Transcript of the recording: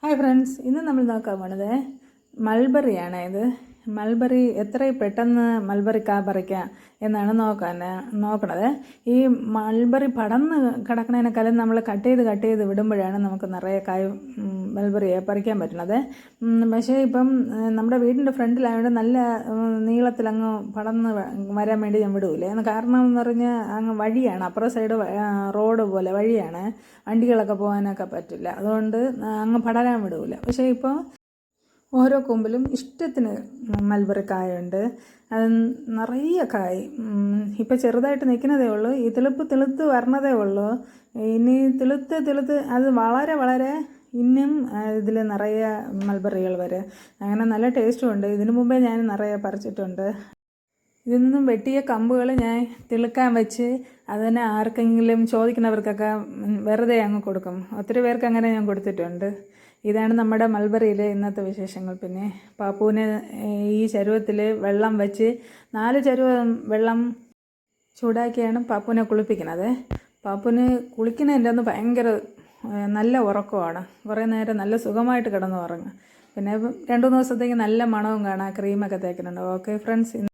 Hi friends, ഇന്ന് നമ്മൾ നോക്കാൻ പോണത് മൾബറിയാണ്. ഇത് മൾബറി എത്ര പെട്ടെന്ന് മൾബറി കാ പറിക്കാം എന്നാണ് നോക്കണത്. ഈ മൾബറി പടന്ന് കിടക്കണതിനേക്കാളും നമ്മൾ കട്ട് ചെയ്ത് വിടുമ്പോഴാണ് നമുക്ക് നിറയെ കായ് മൾബറിയെ പറിക്കാൻ പറ്റുന്നത്. പക്ഷേ ഇപ്പം നമ്മുടെ വീടിൻ്റെ ഫ്രണ്ടിലായതുകൊണ്ട് നല്ല നീളത്തിലങ്ങ് പടന്ന് വരാൻ വേണ്ടി ഞാൻ വിടൂലേ. കാരണം എന്ന് പറഞ്ഞാൽ അങ്ങ് വഴിയാണ്, അപ്പുറം സൈഡ് റോഡ് പോലെ വഴിയാണ്, വണ്ടികളൊക്കെ പോകാനൊക്കെ പറ്റില്ല. അതുകൊണ്ട് അങ്ങ് പടരാൻ വിടൂല. പക്ഷേ ഇപ്പോൾ ഓരോ കൊമ്പിലും ഇഷ്ടത്തിന് മൾബറി കായുണ്ട്. അത് നിറയെ കായ് ഇപ്പം ചെറുതായിട്ട് നിൽക്കുന്നതേ ഉള്ളൂ. ഈ തെളുത്ത് വരണതേ ഉള്ളൂ. ഇനി തെളുത്ത് അത് വളരെ ഇന്നും ഇതിൽ നിറയെ മൾബറികൾ വരും. അങ്ങനെ നല്ല ടേസ്റ്റും ഉണ്ട്. ഇതിനു മുമ്പേ ഞാൻ നിറയെ പറിച്ചിട്ടുണ്ട്. ഇതിൽ നിന്നും വെട്ടിയ കമ്പുകൾ ഞാൻ തിളുക്കാൻ വെച്ച് അതിനെ ആർക്കെങ്കിലും ചോദിക്കുന്നവർക്കൊക്കെ വെറുതെ അങ്ങ് കൊടുക്കും. ഒത്തിരി പേർക്ക് അങ്ങനെ ഞാൻ കൊടുത്തിട്ടുണ്ട്. ഇതാണ് നമ്മുടെ മൾബറിയിലെ ഇന്നത്തെ വിശേഷങ്ങൾ. പിന്നെ പാപ്പുവിന് ഈ ചരുവത്തിൽ വെള്ളം വെച്ച് 4 ചരുവം വെള്ളം ചൂടാക്കിയാണ് പാപ്പുവിനെ കുളിപ്പിക്കുന്നത്. പാപ്പുവിന് കുളിക്കുന്നതിൻ്റെ ഒന്ന് ഭയങ്കര നല്ല ഉറക്കമാണ്. കുറേ നേരം നല്ല സുഖമായിട്ട് കിടന്ന് ഉറങ്ങും. പിന്നെ 2-3 ദിവസത്തേക്ക് നല്ല മണവും കാണാം. ക്രീമൊക്കെ തേക്കുന്നുണ്ട്. Okay friends.